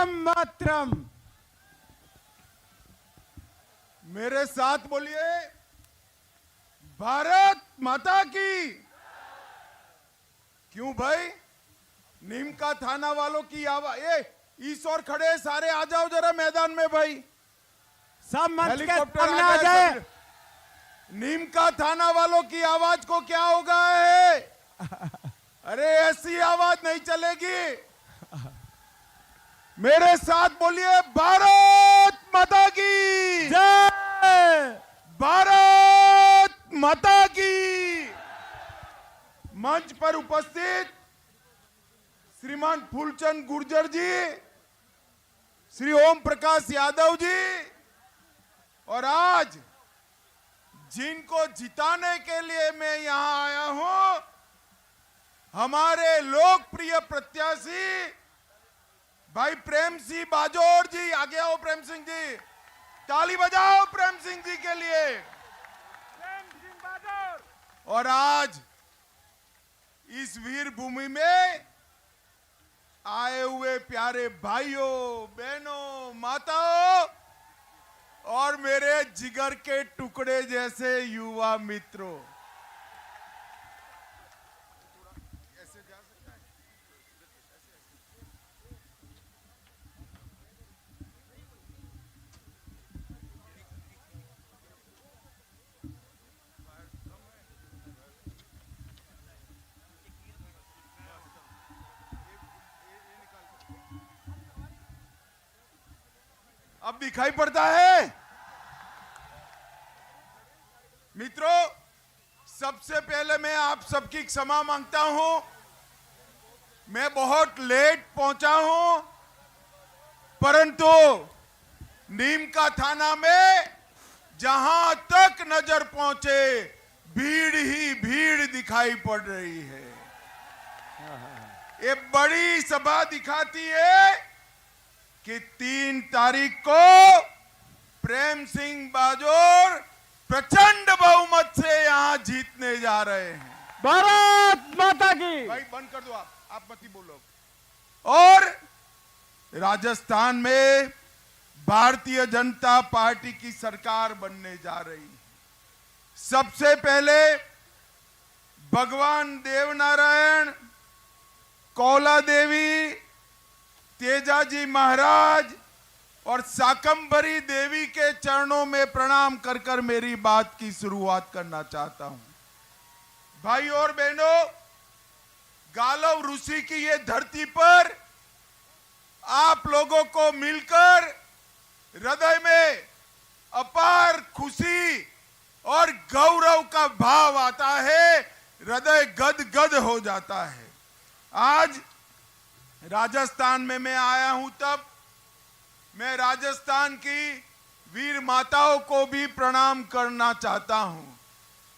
मातरम। मेरे साथ बोलिए, भारत माता की। क्यों भाई, नीम का थाना वालों की आवाज, ये इस ओर खड़े सारे आ जाओ जरा मैदान में भाई। सब मंच के हेलीकॉप्टर सामने आ आ जाए। जाए। नीम का थाना वालों की आवाज को क्या होगा है? अरे ऐसी आवाज नहीं चलेगी। मेरे साथ बोलिए, भारत माता की जय। भारत माता की। मंच पर उपस्थित श्रीमान फूलचंद गुर्जर जी, श्री ओम प्रकाश यादव जी, और आज जिनको जिताने के लिए मैं यहां आया हूं, हमारे लोकप्रिय प्रत्याशी भाई प्रेम सिंह बाजोर जी। आगे आओ प्रेम सिंह जी, ताली बजाओ प्रेम सिंह जी के लिए। प्रेम सिंह बाजोर। और आज इस वीर भूमि में आए हुए प्यारे भाइयों, बहनों, माताओं और मेरे जिगर के टुकड़े जैसे युवा मित्रों, ऐसे जा सकता है? अब दिखाई पड़ता है मित्रों। सबसे पहले मैं आप सबकी क्षमा मांगता हूं, मैं बहुत लेट पहुंचा हूं, परंतु नीम का थाना में जहां तक नजर पहुंचे भीड़ ही भीड़ दिखाई पड़ रही है। ये बड़ी सभा दिखाती है कि 3 तारीख को प्रेम सिंह बाजोर प्रचंड बहुमत से यहां जीतने जा रहे हैं। भारत माता की। भाई बंद कर दो, आप मत ही बोलो। और राजस्थान में भारतीय जनता पार्टी की सरकार बनने जा रही है। सबसे पहले भगवान देवनारायण, कौला देवी, तेजाजी महाराज और शाकंभरी देवी के चरणों में प्रणाम कर कर मेरी बात की शुरुआत करना चाहता हूं। भाई और बहनों, गालव ऋषि की ये धरती पर आप लोगों को मिलकर हृदय में अपार खुशी और गौरव का भाव आता है, हृदय गदगद हो जाता है। आज राजस्थान में मैं आया हूं, तब मैं राजस्थान की वीर माताओं को भी प्रणाम करना चाहता हूं,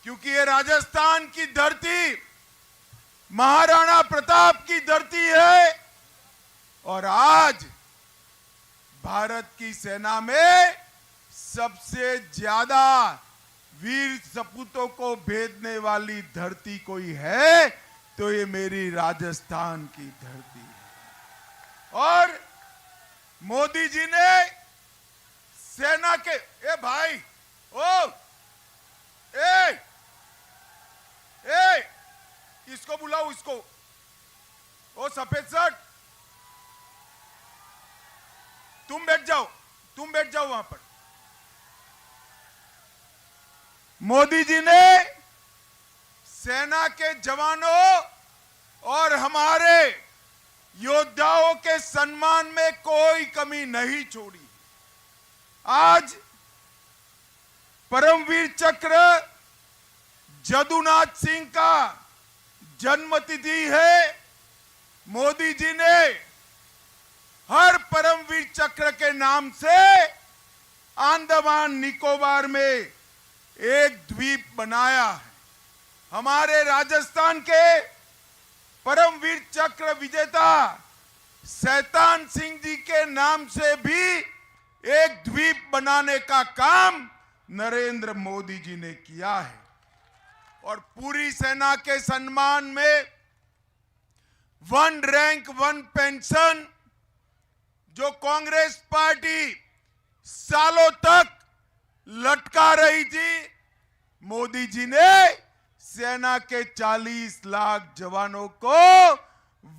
क्योंकि ये राजस्थान की धरती महाराणा प्रताप की धरती है। और आज भारत की सेना में सबसे ज्यादा वीर सपूतों को भेजने वाली धरती कोई है तो ये मेरी राजस्थान की धरती है। और मोदी जी ने सेना के, ए भाई, इसको बुलाओ, इसको, ओ सफेद शर्ट, तुम बैठ जाओ वहां पर। मोदी जी ने सेना के जवानों और हमारे योद्धाओं के सम्मान में कोई कमी नहीं छोड़ी। आज परमवीर चक्र जदुनाथ सिंह का जन्मतिथि है। मोदी जी ने हर परमवीर चक्र के नाम से अंडमान निकोबार में एक द्वीप बनाया है। हमारे राजस्थान के परमवीर चक्र विजेता शैतान सिंह जी के नाम से भी एक द्वीप बनाने का काम नरेंद्र मोदी जी ने किया है। और पूरी सेना के सम्मान में 1 रैंक 1 पेंशन जो कांग्रेस पार्टी सालों तक लटका रही थी, मोदी जी ने सेना के 40 लाख जवानों को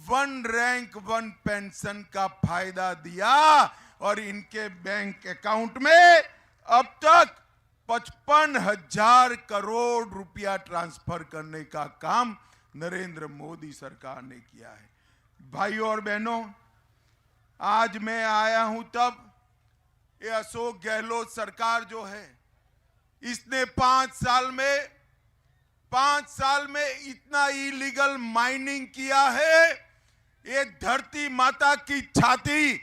1 रैंक 1 पेंशन का फायदा दिया और इनके बैंक अकाउंट में अब तक 55,000 करोड़ रुपया ट्रांसफर करने का काम नरेंद्र मोदी सरकार ने किया है। भाइयों और बहनों, आज मैं आया हूं तब ये अशोक गहलोत सरकार जो है, इसने 5 साल में इतना इलीगल माइनिंग किया है, ये धरती माता की छाती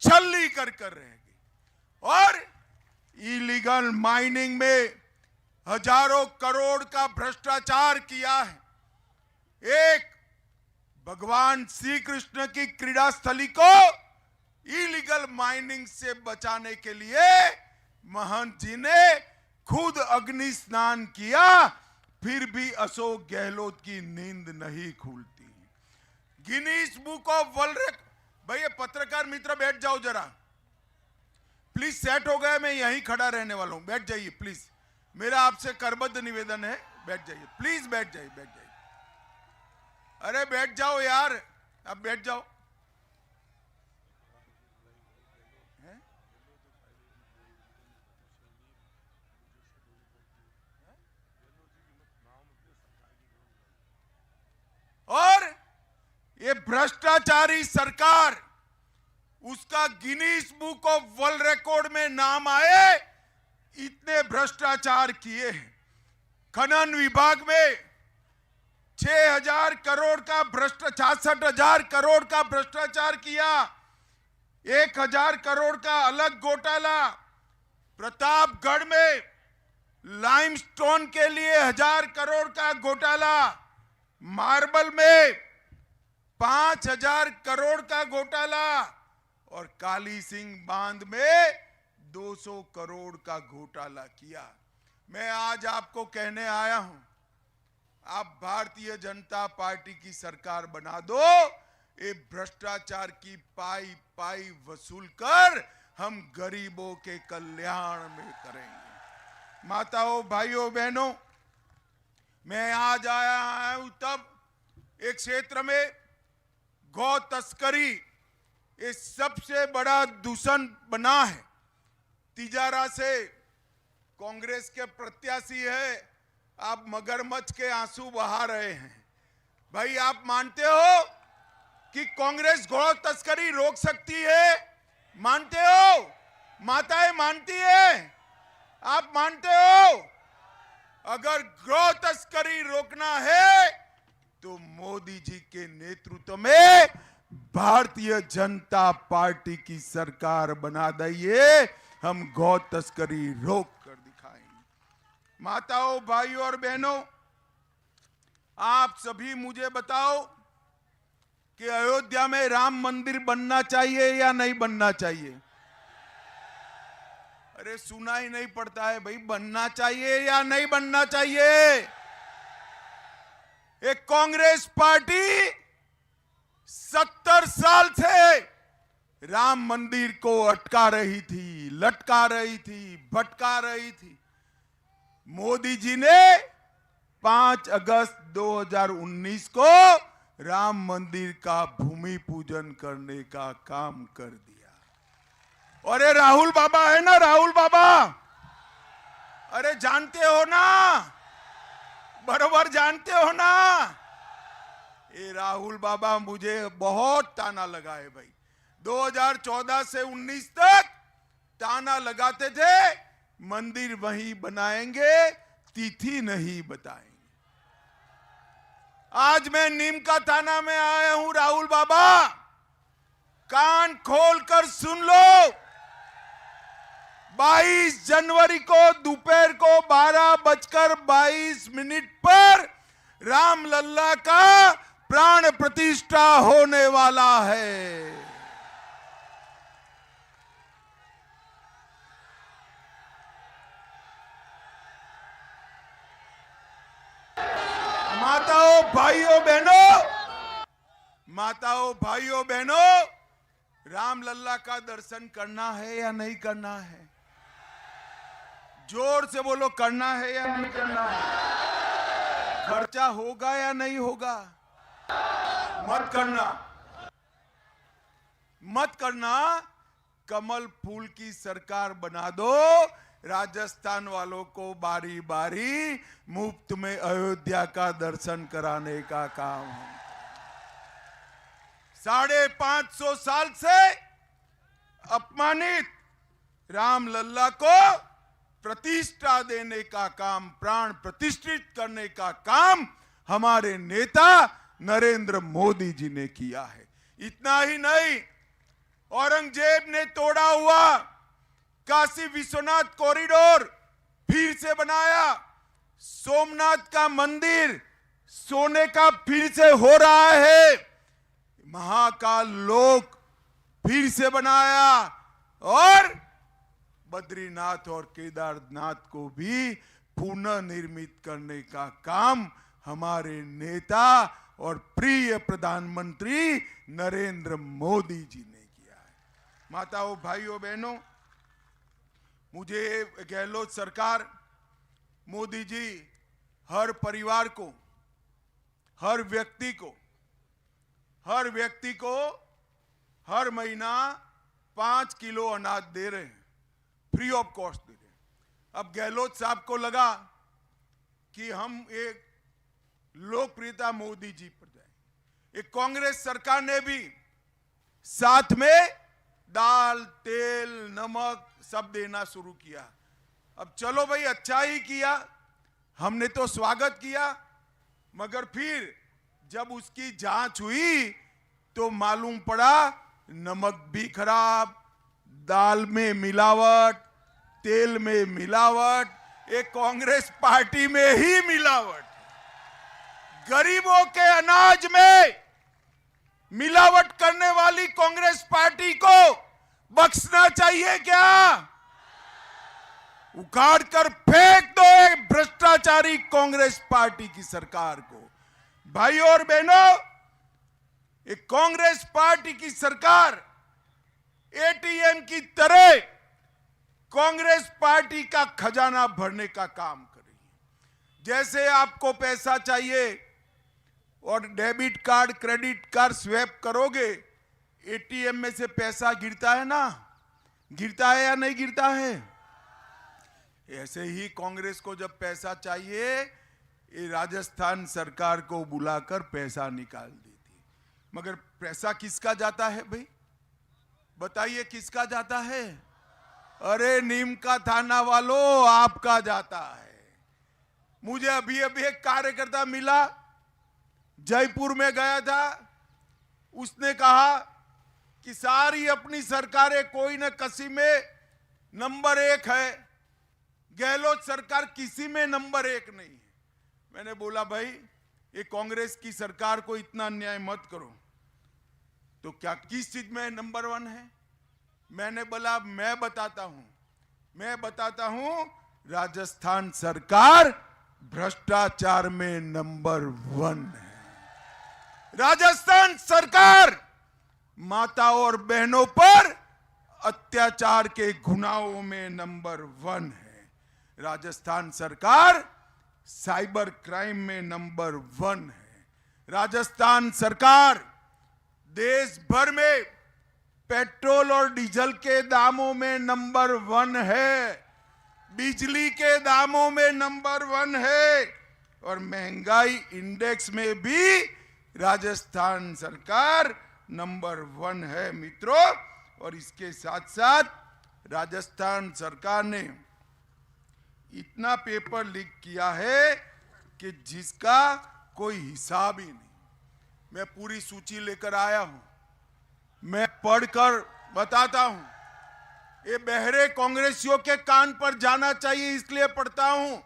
छल्ली कर रहेगी। और इलीगल माइनिंग में हजारों करोड़ का भ्रष्टाचार किया है। एक भगवान श्री कृष्ण की क्रीड़ा स्थली को इलीगल माइनिंग से बचाने के लिए महंत जी ने खुद अग्नि स्नान किया, फिर भी अशोक गहलोत की नींद नहीं खुलती। Guinness book of world record, भैया पत्रकार मित्र बैठ जाओ जरा, प्लीज सेट हो गया, मैं यहीं खड़ा रहने वाला हूं, बैठ जाइए प्लीज, मेरा आपसे करबद्ध निवेदन है, बैठ जाइए प्लीज, बैठ जाइए। अरे बैठ जाओ यार, अब बैठ जाओ। और ये भ्रष्टाचारी सरकार, उसका Guinness book of world record में नाम आए, इतने भ्रष्टाचार किए हैं। खनन विभाग में 6,000 करोड़ का 66,000 करोड़ का भ्रष्टाचार किया, 1,000 करोड़ का अलग घोटाला। प्रतापगढ़ में लाइमस्टोन के लिए 1,000 करोड़ का घोटाला, मार्बल में 5,000 करोड़ का घोटाला और काली सिंह बांध में 200 करोड़ का घोटाला किया। मैं आज आपको कहने आया हूं, आप भारतीय जनता पार्टी की सरकार बना दो, ये भ्रष्टाचार की पाई पाई वसूल कर हम गरीबों के कल्याण में करेंगे। माताओं, भाइयों, बहनों, मैं आज आया हूं तब एक क्षेत्र में गौ तस्करी ये सबसे बड़ा दूषण बना है। तिजारा से कांग्रेस के प्रत्याशी है, आप मगरमच्छ के आंसू बहा रहे हैं। भाई, आप मानते हो कि कांग्रेस गौ तस्करी रोक सकती है? मानते हो? माताएं मानती है? आप मानते हो? अगर गौ तस्करी रोकना है तो मोदी जी के नेतृत्व में भारतीय जनता पार्टी की सरकार बना दीजिए, हम गौ तस्करी रोक कर दिखाएंगे। माताओं, भाइयों और बहनों, आप सभी मुझे बताओ कि अयोध्या में राम मंदिर बनना चाहिए या नहीं बनना चाहिए? अरे सुना ही नहीं पड़ता है भाई, बनना चाहिए या नहीं बनना चाहिए? एक कांग्रेस पार्टी 70 साल से राम मंदिर को अटका रही थी, लटका रही थी, भटका रही थी। मोदी जी ने 5 अगस्त 2019 को राम मंदिर का भूमि पूजन करने का काम कर दिया। और ये राहुल बाबा है ना, राहुल बाबा, अरे जानते हो ना, बरोबर जानते हो ना, ये राहुल बाबा मुझे बहुत ताना लगाए भाई। 2014 से 19 तक ताना लगाते थे, मंदिर वहीं बनाएंगे, तिथि नहीं बताएंगे। आज मैं नीम का थाना में आया हूं। राहुल बाबा, कान खोलकर सुन लो, 22 जनवरी को दोपहर को 12:22 पर रामलल्ला का प्राण प्रतिष्ठा होने वाला है। माताओं, भाइयों, बहनों, राम लल्ला का दर्शन करना है या नहीं करना है? जोर से बोलो, करना है या नहीं करना है? खर्चा होगा या नहीं होगा? मत करना, मत करना। कमल फूल की सरकार बना दो, राजस्थान वालों को बारी बारी मुफ्त में अयोध्या का दर्शन कराने का काम है। 550 साल से अपमानित राम लल्ला को प्रतिष्ठा देने का काम, प्राण प्रतिष्ठित करने का काम हमारे नेता नरेंद्र मोदी जी ने किया है। इतना ही नहीं, औरंगजेब ने तोड़ा हुआ काशी विश्वनाथ कॉरिडोर फिर से बनाया। सोमनाथ का मंदिर सोने का फिर से हो रहा है। महाकाल लोक फिर से बनाया और बद्रीनाथ और केदारनाथ को भी पुनः निर्मित करने का काम हमारे नेता और प्रिय प्रधानमंत्री नरेंद्र मोदी जी ने किया है। माताओं, भाइयों, बहनों, मुझे गहलोत सरकार, मोदी जी हर परिवार को, हर व्यक्ति को हर महीना 5 किलो अनाज दे रहे हैं, फ्री ऑफ कॉस्ट दे रहे हैं। अब गहलोत साहब को लगा कि हम एक लोकप्रियता मोदी जी पर जाए। एक कांग्रेस सरकार ने भी साथ में दाल, तेल, नमक सब देना शुरू किया। अब चलो भाई, अच्छा ही किया, हमने तो स्वागत किया, मगर फिर जब उसकी जांच हुई तो मालूम पड़ा नमक भी खराब, दाल में मिलावट, तेल में मिलावट, एक कांग्रेस पार्टी में ही मिलावट। गरीबों के अनाज में मिलावट करने वाली कांग्रेस पार्टी को बख्शना चाहिए क्या? उखाड़ कर फेंक दो एक भ्रष्टाचारी कांग्रेस पार्टी की सरकार को। भाइयों और बहनों, एक कांग्रेस पार्टी की सरकार एटीएम की तरह कांग्रेस पार्टी का खजाना भरने का काम कर रही है। जैसे आपको पैसा चाहिए और debit card, credit card swipe करोगे, एटीएम में से पैसा गिरता है ना, गिरता है या नहीं गिरता है? ऐसे ही कांग्रेस को जब पैसा चाहिए, ये राजस्थान सरकार को बुलाकर पैसा निकाल देती। मगर पैसा किसका जाता है भाई? बताइए किसका जाता है? अरे नीम का थाना वालों, आपका जाता है। मुझे अभी एक कार्यकर्ता मिला, जयपुर में गया था, उसने कहा कि सारी अपनी सरकारें कोई न किसी में नंबर 1 है, गहलोत सरकार किसी में नंबर 1 नहीं है। मैंने बोला भाई, ये कांग्रेस की सरकार को इतना अन्याय मत करो, तो क्या किस चीज में नंबर 1 है? मैंने बोला मैं बताता हूं, राजस्थान सरकार भ्रष्टाचार में नंबर 1 है। राजस्थान सरकार माताओं और बहनों पर अत्याचार के गुनाहों में नंबर 1 है। राजस्थान सरकार साइबर क्राइम में नंबर 1 है। राजस्थान सरकार देश भर में पेट्रोल और डीजल के दामों में नंबर 1 है, बिजली के दामों में नंबर 1 है, और महंगाई इंडेक्स में भी राजस्थान सरकार नंबर 1 है मित्रों। और इसके साथ साथ राजस्थान सरकार ने इतना पेपर लीक किया है कि जिसका कोई हिसाब ही नहीं। मैं पूरी सूची लेकर आया हूं, मैं पढ़कर बताता हूं। ये बहरे कांग्रेसियों के कान पर जाना चाहिए, इसलिए पढ़ता हूं।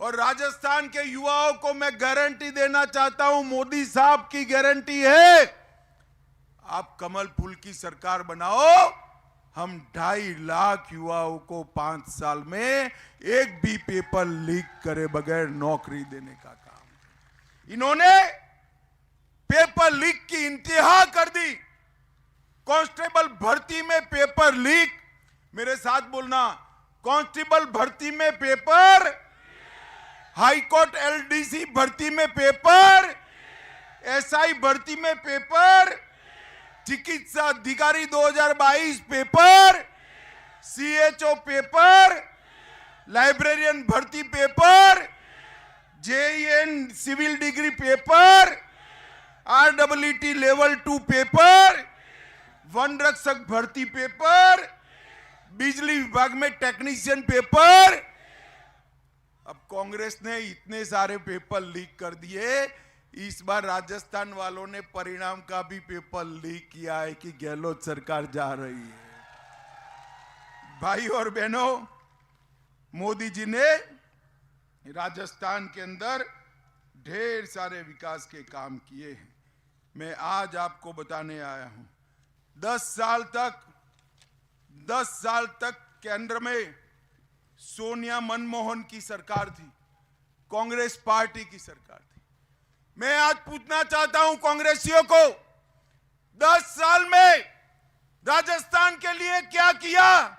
और राजस्थान के युवाओं को मैं गारंटी देना चाहता हूं, मोदी साहब की गारंटी है, आप कमल फूल की सरकार बनाओ, हम 2.5 लाख युवाओं को 5 साल में एक भी पेपर लीक करे बगैर नौकरी देने का काम। इन्होंने पेपर लीक की इंतहा कर दी। कांस्टेबल भर्ती में पेपर लीक, मेरे साथ बोलना, कांस्टेबल भर्ती में पेपर, हाईकोर्ट एलडीसी भर्ती में पेपर, एसआई भर्ती में पेपर, चिकित्सा अधिकारी 2022 पेपर, सीएचओ पेपर, लाइब्रेरियन भर्ती paper, JEN civil degree paper, RWT level 2 paper, वन रक्षक भर्ती पेपर, बिजली विभाग में टेक्नीशियन पेपर। अब कांग्रेस ने इतने सारे पेपर लीक कर दिए, इस बार राजस्थान वालों ने परिणाम का भी पेपर लीक किया है कि गहलोत सरकार जा रही है। भाई और बहनों, मोदी जी ने राजस्थान के अंदर ढेर सारे विकास के काम किए हैं। मैं आज आपको बताने आया हूं, 10 साल तक केंद्र में सोनिया मनमोहन की सरकार थी, कांग्रेस पार्टी की सरकार थी। मैं आज पूछना चाहता हूं कांग्रेसियों को, 10 साल में राजस्थान के लिए क्या किया?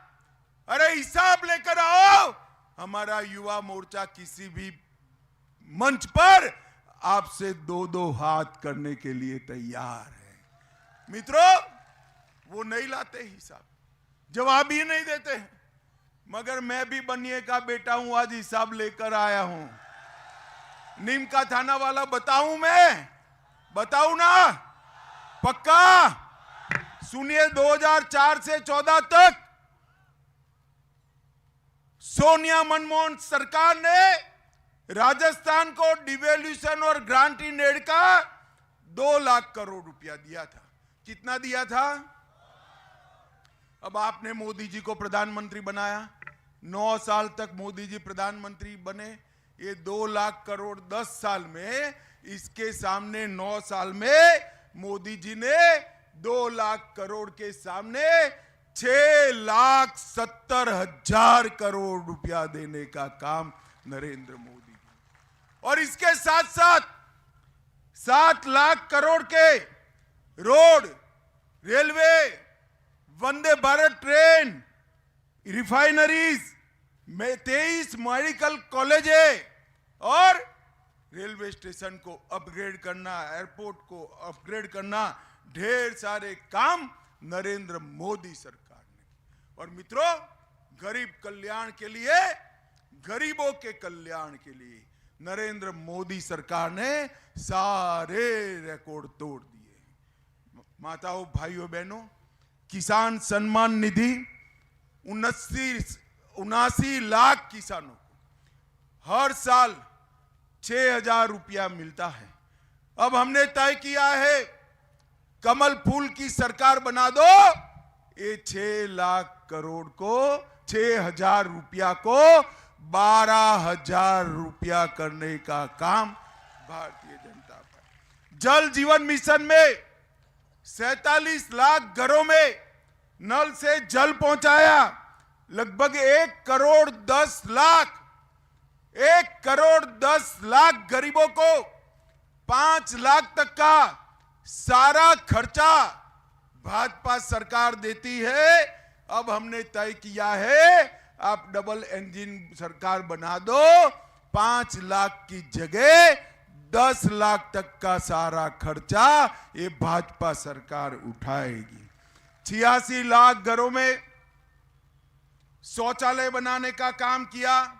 अरे हिसाब लेकर आओ। हमारा युवा मोर्चा किसी भी मंच पर आपसे 2-2 हाथ करने के लिए तैयार है। मित्रों, वो नहीं लाते हिसाब, जवाब ही नहीं देते हैं, मगर मैं भी बनिए का बेटा हूं, आज हिसाब लेकर आया हूं। नीम का थाना वाला बताऊं, मैं बताऊं ना? पक्का सुनिए, 2004 से 14 तक सोनिया मनमोहन सरकार ने राजस्थान को डिवेल्यूशन और ग्रांट इन एड का 2 लाख करोड़ रुपया दिया था। कितना दिया था? अब आपने मोदी जी को प्रधानमंत्री बनाया, 9 साल तक मोदी जी प्रधानमंत्री बने, ये 2 लाख करोड़ 10 साल में, इसके सामने 9 साल में मोदी जी ने 2 लाख करोड़ के सामने 6,70,000 करोड़ रुपया देने का काम नरेंद्र मोदी जी, और इसके साथ साथ 7 लाख करोड़ के road, railway, Vande Bharat train, refineries में 23 मेडिकल कॉलेज और रेलवे स्टेशन को अपग्रेड करना, एयरपोर्ट को अपग्रेड करना, ढेर सारे काम नरेंद्र मोदी सरकार ने। और मित्रों, गरीब कल्याण के लिए, गरीबों के कल्याण के लिए नरेंद्र मोदी सरकार ने सारे रिकॉर्ड तोड़ दिए। माताओं, भाइयों, बहनों, किसान सम्मान निधि 79 लाख किसानों को हर साल 6,000 रुपया मिलता है। अब हमने तय किया है, कमल फूल की सरकार बना दो, ये 6 लाख करोड़ को, 6,000 रुपया को 12,000 रुपया करने का काम भारतीय जनता पार्टी। जल जीवन मिशन में 47 लाख घरों में नल से जल पहुंचाया, लगभग 1,10,00,000 गरीबों को 5 लाख तक का सारा खर्चा भाजपा सरकार देती है। अब हमने तय किया है, आप डबल इंजन सरकार बना दो, 5 लाख की जगह 10 लाख तक का सारा खर्चा ये भाजपा सरकार उठाएगी। 86 लाख घरों में शौचालय बनाने का काम किया,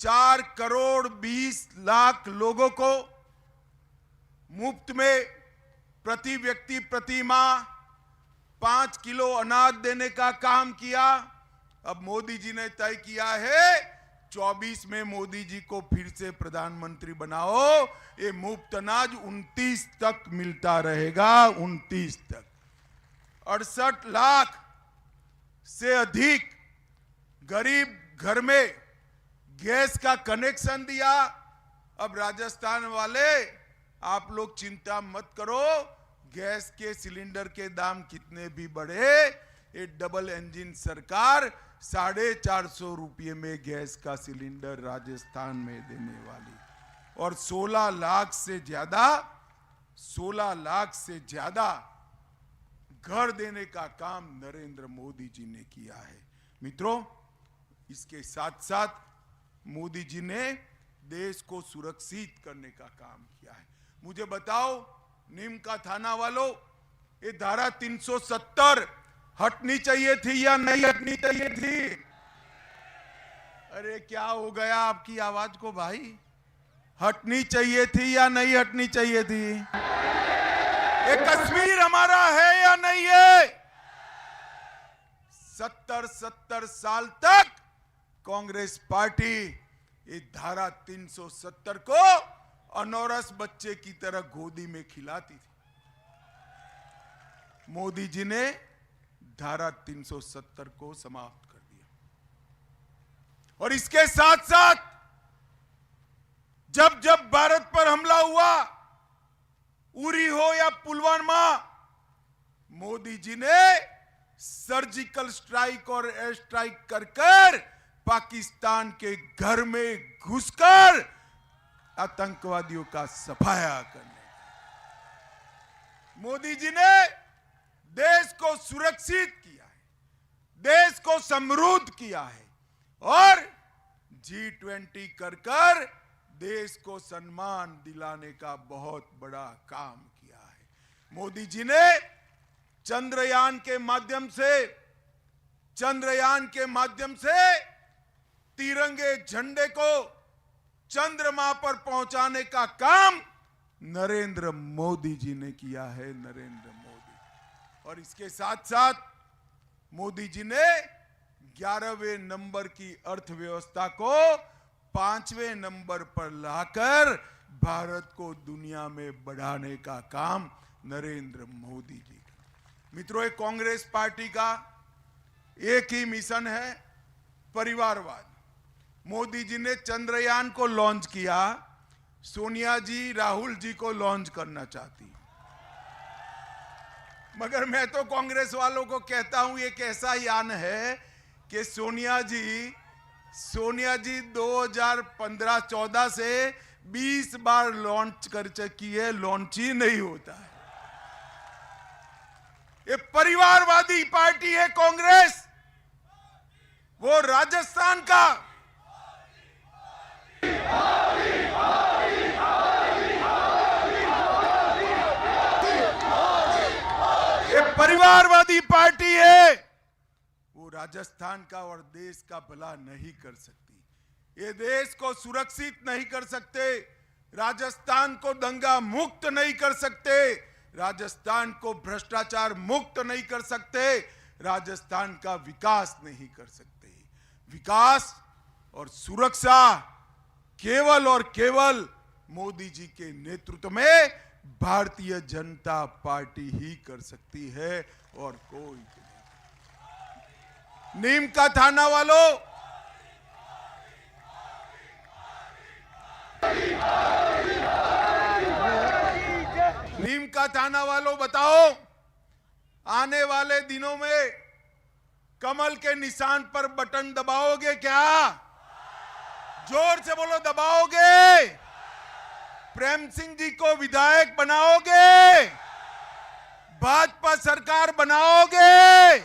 4 करोड़ 20 लाख लोगों को मुफ्त में प्रति व्यक्ति प्रति माह 5 किलो अनाज देने का काम किया। अब मोदी जी ने तय किया है, 24 में मोदी जी को फिर से प्रधानमंत्री बनाओ, ये मुफ्त अनाज 29 तक मिलता रहेगा, 29 तक। 68 लाख से अधिक गरीब घर में गैस का कनेक्शन दिया। अब राजस्थान वाले, आप लोग चिंता मत करो, गैस के सिलेंडर के दाम कितने भी बढ़े, ये डबल इंजन सरकार 450 रुपये में गैस का सिलेंडर राजस्थान में देने वाली। और 16 लाख से ज्यादा घर देने का काम नरेंद्र मोदी जी ने किया है। मित्रों, इसके साथ साथ मोदी जी ने देश को सुरक्षित करने का काम किया है। मुझे बताओ, नीम का थाना वालों, ये धारा 370 हटनी चाहिए थी या नहीं हटनी चाहिए थी? अरे क्या हो गया आपकी आवाज को भाई? हटनी चाहिए थी या नहीं हटनी चाहिए थी? ये कश्मीर हमारा है या नहीं है? 70 साल तक कांग्रेस पार्टी ये धारा 370 को अनौरस बच्चे की तरह गोदी में खिलाती थी। मोदी जी ने धारा 370 को समाप्त कर दिया। और इसके साथ साथ जब जब भारत पर हमला हुआ, उरी हो या पुलवामा, मोदी जी ने सर्जिकल स्ट्राइक और एयर स्ट्राइक कर कर पाकिस्तान के घर में घुसकर आतंकवादियों का सफाया करने। मोदी जी ने देश को सुरक्षित किया है, देश को समृद्ध किया है और G20 कर कर देश को सम्मान दिलाने का बहुत बड़ा काम किया है। मोदी जी ने चंद्रयान के माध्यम से तिरंगे झंडे को चंद्रमा पर पहुंचाने का काम नरेंद्र मोदी जी ने किया है। नरेंद्र मोदी। और इसके साथ साथ मोदी जी ने 11वें नंबर की अर्थव्यवस्था को 5वें नंबर पर लाकर भारत को दुनिया में बढ़ाने का काम नरेंद्र मोदी जी का। मित्रों, एक कांग्रेस पार्टी का एक ही मिशन है, परिवारवाद। मोदी जी ने चंद्रयान को लॉन्च किया, सोनिया जी राहुल जी को लॉन्च करना चाहती। मगर मैं तो कांग्रेस वालों को कहता हूं, एक ऐसा यान है कि सोनिया जी 2015-14 से 20 बार लॉन्च कर चुकी है, लॉन्च ही नहीं होता है। ये परिवारवादी पार्टी है कांग्रेस। वो राजस्थान का ये परिवारवादी पार्टी है, वो राजस्थान का और देश का भला नहीं कर सकती। ये देश को सुरक्षित नहीं कर सकते, राजस्थान को दंगा मुक्त नहीं कर सकते, राजस्थान को भ्रष्टाचार मुक्त नहीं कर सकते, राजस्थान का विकास नहीं कर सकते। विकास और सुरक्षा केवल और केवल मोदी जी के नेतृत्व में भारतीय जनता पार्टी ही कर सकती है और कोई नहीं। नीम का थाना वालों, नीम का थाना वालों, बताओ, आने वाले दिनों में कमल के निशान पर बटन दबाओगे क्या? जोर से बोलो, दबाओगे? प्रेम सिंह जी को विधायक बनाओगे? भाजपा सरकार बनाओगे?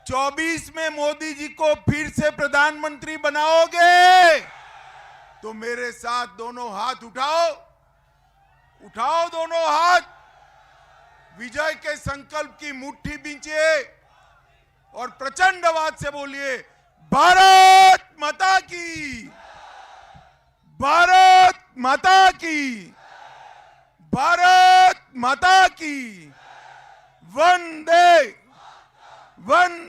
24 में मोदी जी को फिर से प्रधानमंत्री बनाओगे? तो मेरे साथ दोनों हाथ उठाओ, उठाओ दोनों हाथ, विजय के संकल्प की मुट्ठी बींचिए और प्रचंड आवाज से बोलिए, भारत माता की, भारत माता की, भारत माता की, वंदे वंदे।